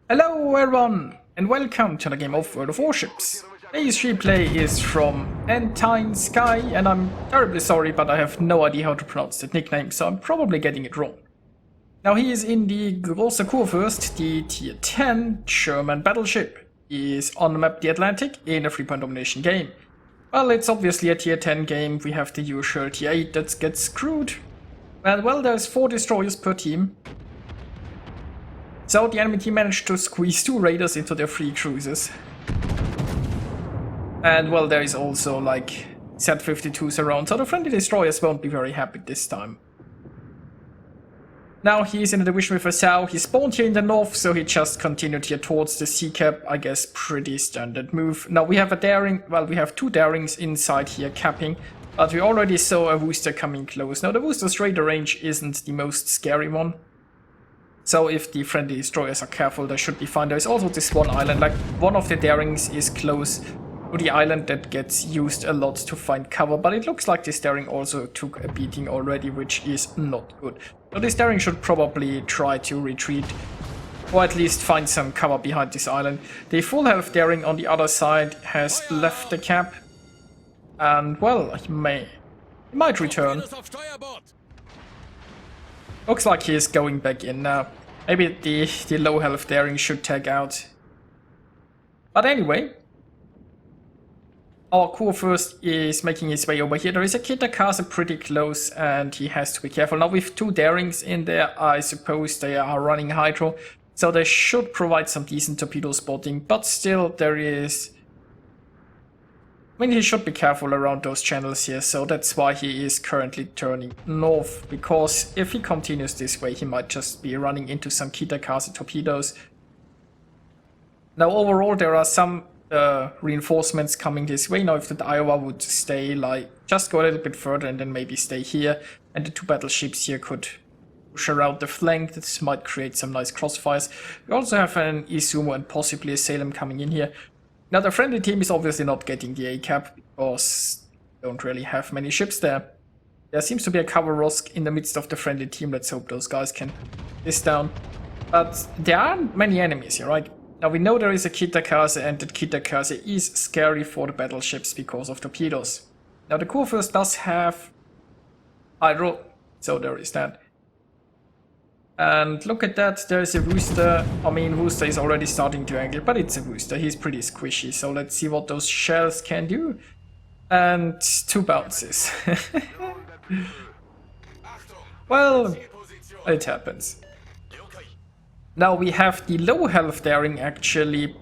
Hello everyone, and welcome to the game of World of Warships. Today's replay is from Ntinsky, and I'm terribly sorry, but I have no idea how to pronounce that nickname, so I'm probably getting it wrong. Now he is in the Großer Kurfürst, the tier 10 German battleship. He is on the map the Atlantic in a 3-point domination game. Well, it's obviously a tier 10 game, we have the usual tier 8 that gets screwed. And well, there's 4 destroyers per team. So the enemy team managed to squeeze 2 raiders into their 3 cruisers. And well, there is also like Z-52s around, so the friendly destroyers won't be very happy this time. Now he's in a division with a Sao. He spawned here in the north, so he just continued here towards the sea cap. I guess pretty standard move. Now we have a daring, well, we have 2 darings inside here capping, but we already saw a Worcester coming close. Now the Worcester's raider range isn't the most scary one. So if the friendly destroyers are careful, they should be fine. There's also this one island, like one of the darings is close to the island that gets used a lot to find cover, but it looks like this daring also took a beating already, which is not good. So this daring should probably try to retreat, or at least find some cover behind this island. The full health daring on the other side has left the cap, and well, he might return. Looks like he is going back in now. Maybe the low health daring should tag out. But anyway, our Kurfürst is making his way over here. There is a Kitakaze pretty close and he has to be careful. Now with 2 darings in there, I suppose they are running hydro. So they should provide some decent torpedo spotting, but still there is... I mean, he should be careful around those channels here, so that's why he is currently turning north, because if he continues this way, he might just be running into some Kitakaze torpedoes. Now, overall, there are some reinforcements coming this way. Now, if the Iowa would stay, like, just go a little bit further and then maybe stay here, and the 2 battleships here could push around the flank. This might create some nice crossfires. We also have an Izumo and possibly a Salem coming in here. Now the friendly team is obviously not getting the A cap because they don't really have many ships there. There seems to be a cover Rosk in the midst of the friendly team. Let's hope those guys can this down. But there aren't many enemies here, right? Now we know there is a Kitakaze, and that Kitakaze is scary for the battleships because of torpedoes. Now the Kurfürst does have hydro, so there is that. And look at that, there's a Worcester. I mean, Worcester is already starting to angle, but it's a Worcester. He's pretty squishy, so let's see what those shells can do. And 2 bounces. Well, it happens. Now we have the low health daring actually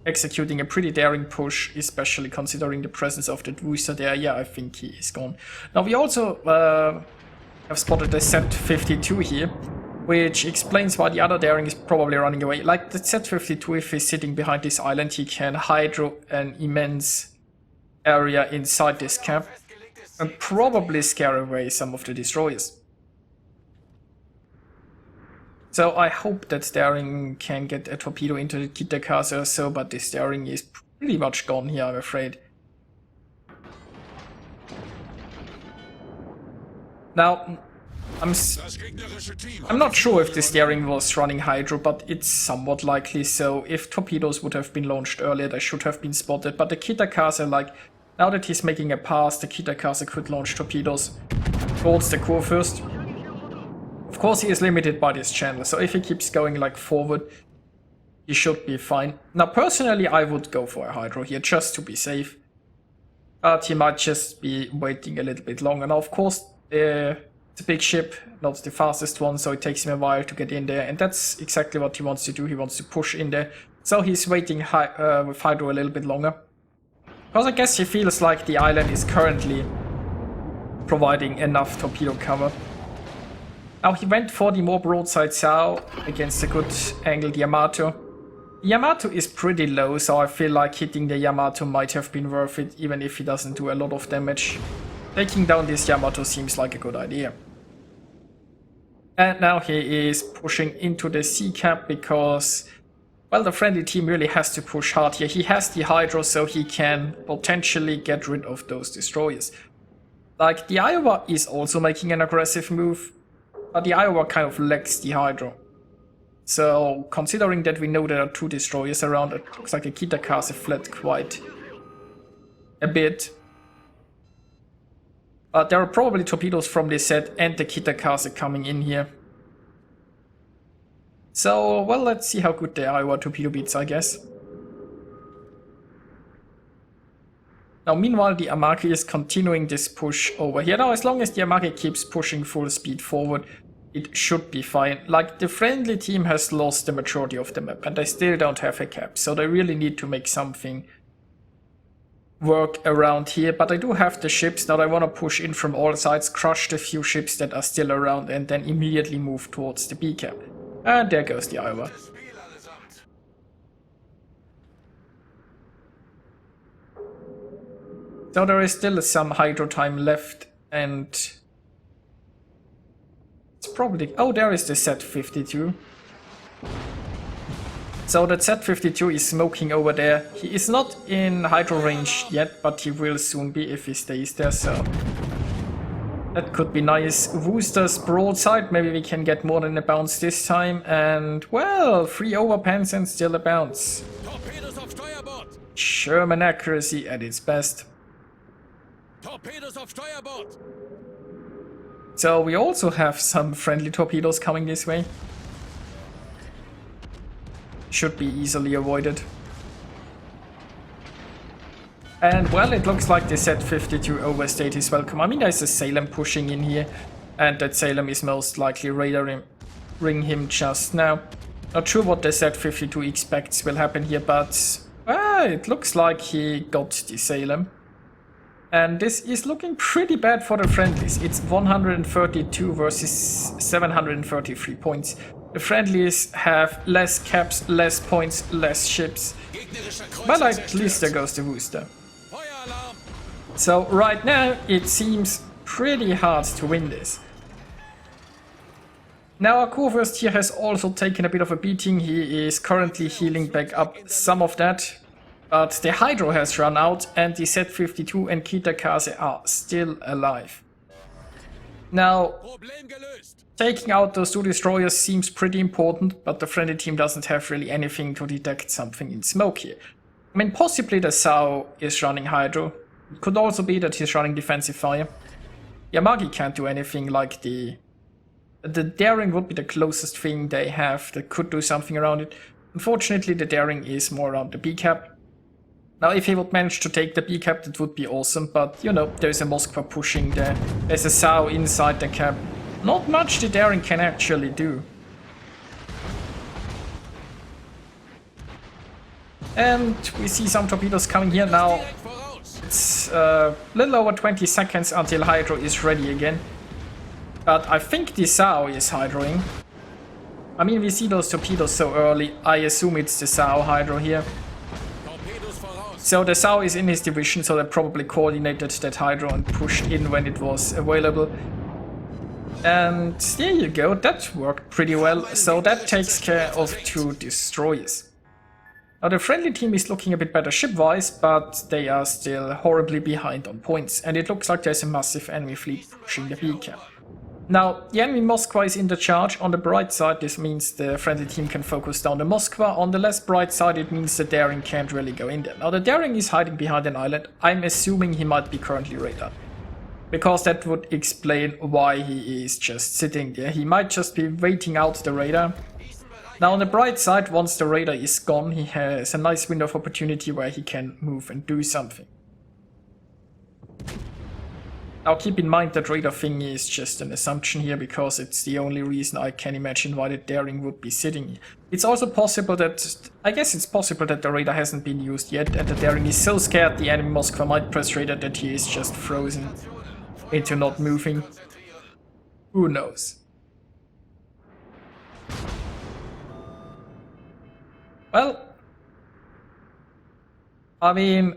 executing a pretty daring push, especially considering the presence of that Worcester there. Yeah, I think he is gone. Now we also... I've spotted a Z-52 here, which explains why the other daring is probably running away. Like the Z-52, if he's sitting behind this island, he can hydro an immense area inside this cap and probably scare away some of the destroyers. So I hope that daring can get a torpedo into the Kitakaze or so, but this daring is pretty much gone here, I'm afraid. Now, I'm not sure if this daring was running hydro, but it's somewhat likely, so if torpedoes would have been launched earlier, they should have been spotted. But the Kitakaze, like, now that he's making a pass, the Kitakaze could launch torpedoes towards the Kurfürst. Of course, he is limited by this channel, so if he keeps going, like, forward, he should be fine. Now, personally, I would go for a hydro here, just to be safe. But he might just be waiting a little bit longer. Now, of course, it's a big ship, not the fastest one, so it takes him a while to get in there, and that's exactly what he wants to do. He wants to push in there, so he's waiting with hydro a little bit longer. Because I guess he feels like the island is currently providing enough torpedo cover. Now he went for the more broadside Sao against a good angled Yamato. The Yamato is pretty low, so I feel like hitting the Yamato might have been worth it, even if he doesn't do a lot of damage. Taking down this Yamato seems like a good idea. And now he is pushing into the sea cap because, well, the friendly team really has to push hard here. He has the hydro, so he can potentially get rid of those destroyers. Like, the Iowa is also making an aggressive move, but the Iowa kind of lacks the hydro. So, considering that we know there are 2 destroyers around, it looks like the Kitakaze fled quite a bit. But there are probably torpedoes from the set and the Kitakaze coming in here. So, well, let's see how good the Iowa torpedo beats, I guess. Now, meanwhile, the Amaki is continuing this push over here. Now, as long as the Amaki keeps pushing full speed forward, it should be fine. Like, the friendly team has lost the majority of the map, and they still don't have a cap, so they really need to make something work around here. But I do have the ships. Now I want to push in from all sides, crush the few ships that are still around, and then immediately move towards the B cap. And there goes the Iowa. So there is still some hydro time left, and it's probably... Oh, there is the Z52. So that Z52 is smoking over there. He is not in hydro range yet, but he will soon be if he stays there, so... That could be nice. Wooster's broadside, maybe we can get more than a bounce this time, and... Well, 3 overpans and still a bounce. German accuracy at its best. So we also have some friendly torpedoes coming this way. Should be easily avoided. And well, it looks like the Z52 overstayed his welcome. I mean, there's a Salem pushing in here, and that Salem is most likely radaring him just now. Not sure what the Z52 expects will happen here, but it looks like he got the Salem. And this is looking pretty bad for the friendlies. It's 132 versus 733 points. The friendlies have less caps, less points, less ships. But at least there goes the Wooster. So right now it seems pretty hard to win this. Now our Kurfürst here has also taken a bit of a beating. He is currently healing back up some of that. But the Hydro has run out, and the Z52 and Kitakaze are still alive. Now, taking out those 2 destroyers seems pretty important, but the friendly team doesn't have really anything to detect something in smoke here. I mean, possibly the Sao is running Hydro. It could also be that he's running defensive fire. Yamagi can't do anything, like the Daring would be the closest thing they have that could do something around it. Unfortunately, the Daring is more around the B cap. Now, if he would manage to take the B cap, that would be awesome, but, you know, there's a Moskva pushing there. There's a Sao inside the cap. Not much the Daring can actually do. And we see some torpedoes coming here now. It's a little over 20 seconds until Hydro is ready again. But I think the Sao is hydroing. I mean, we see those torpedoes so early. I assume it's the Sao Hydro here. So the Sao is in his division, so they probably coordinated that Hydro and pushed in when it was available. And there you go, that worked pretty well. So that takes care of 2 destroyers. Now the friendly team is looking a bit better ship-wise, but they are still horribly behind on points. And it looks like there's a massive enemy fleet pushing the B cap. Now, the enemy Moskva is in the charge. On the bright side, this means the friendly team can focus down the Moskva. On the less bright side, it means the Daring can't really go in there. Now, the Daring is hiding behind an island. I'm assuming he might be currently radar, because that would explain why he is just sitting there. He might just be waiting out the radar. Now, on the bright side, once the radar is gone, he has a nice window of opportunity where he can move and do something. Now keep in mind that radar thingy is just an assumption here, because it's the only reason I can imagine why the Daring would be sitting here. It's also possible that, I guess it's possible that the radar hasn't been used yet, and the Daring is so scared the enemy Moskva might press radar that he is just frozen into not moving. Who knows? Well, I mean,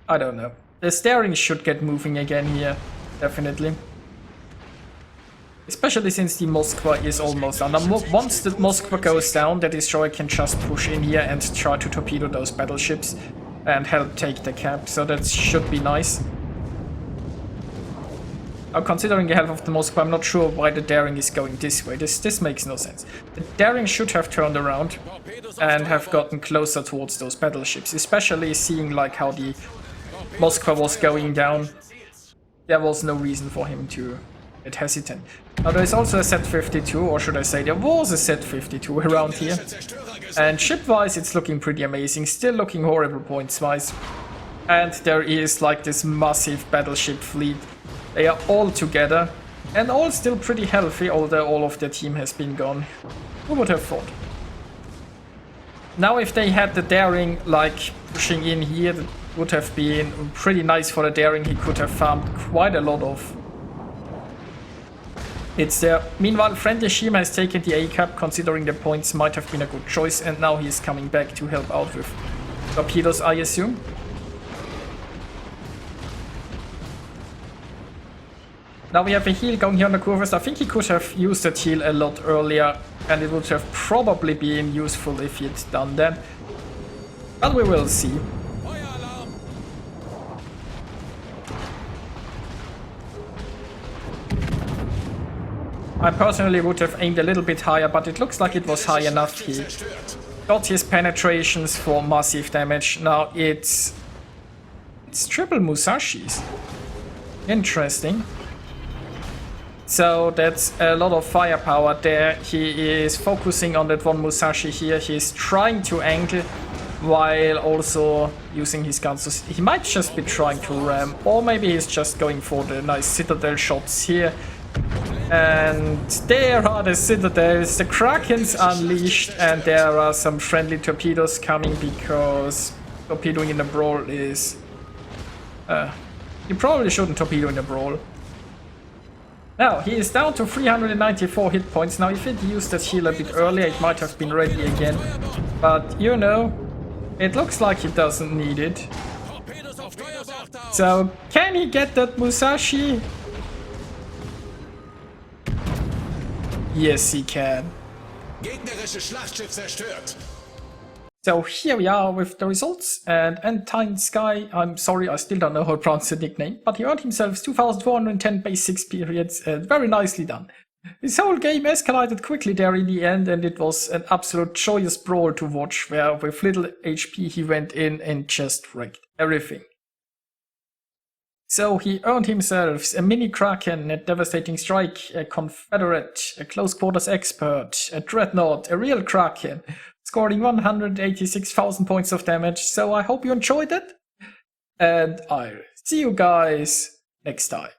I don't know. The Daring should get moving again here, definitely. Especially since the Moskva is almost down. Now, once the Moskva goes down, the destroyer can just push in here and try to torpedo those battleships and help take the cap, so that should be nice. Now, considering the health of the Moskva, I'm not sure why the daring is going this way. This makes no sense. The daring should have turned around and have gotten closer towards those battleships, especially seeing like how the Moskva was going down. There was no reason for him to get hesitant. Now there is also a Z-52, or should I say there was a Z-52 around here. And ship-wise it's looking pretty amazing, still looking horrible points-wise. And there is like this massive battleship fleet. They are all together and all still pretty healthy, although all of their team has been gone. Who would have thought? Now if they had the daring like pushing in here, that would have been pretty nice for the daring. He could have farmed quite a lot of hits there. Meanwhile, friendly Shima has taken the A-cap, considering the points might have been a good choice, and now he is coming back to help out with torpedoes, I assume. Now we have a heal going here on the Kurfürst. I think he could have used that heal a lot earlier, and it would have probably been useful if he had done that. But we will see. I personally would have aimed a little bit higher, but it looks like it was high enough. He got his penetrations for massive damage. Now it's triple Musashis. Interesting. So that's a lot of firepower there. He is focusing on that one Musashi here. He's trying to angle while also using his guns. So he might just be trying to ram, or maybe he's just going for the nice citadel shots here. And there are the citadels. The Kraken's unleashed, and there are some friendly torpedoes coming because torpedoing in a brawl is... you probably shouldn't torpedo in a brawl. Now, he is down to 394 hit points. Now, if he'd used that heal a bit earlier, it might have been ready again. But, you know, it looks like he doesn't need it. So, can he get that Musashi? Yes, he can. So here we are with the results, and Ntinsky, I'm sorry, I still don't know how to pronounce the nickname, but he earned himself 2,410 base experience, and very nicely done. This whole game escalated quickly there in the end, and it was an absolute joyous brawl to watch, where with little HP he went in and just wrecked everything. So he earned himself a mini Kraken, a devastating strike, a Confederate, a close quarters expert, a dreadnought, a real Kraken, scoring 186,000 points of damage. So I hope you enjoyed it, and I'll see you guys next time.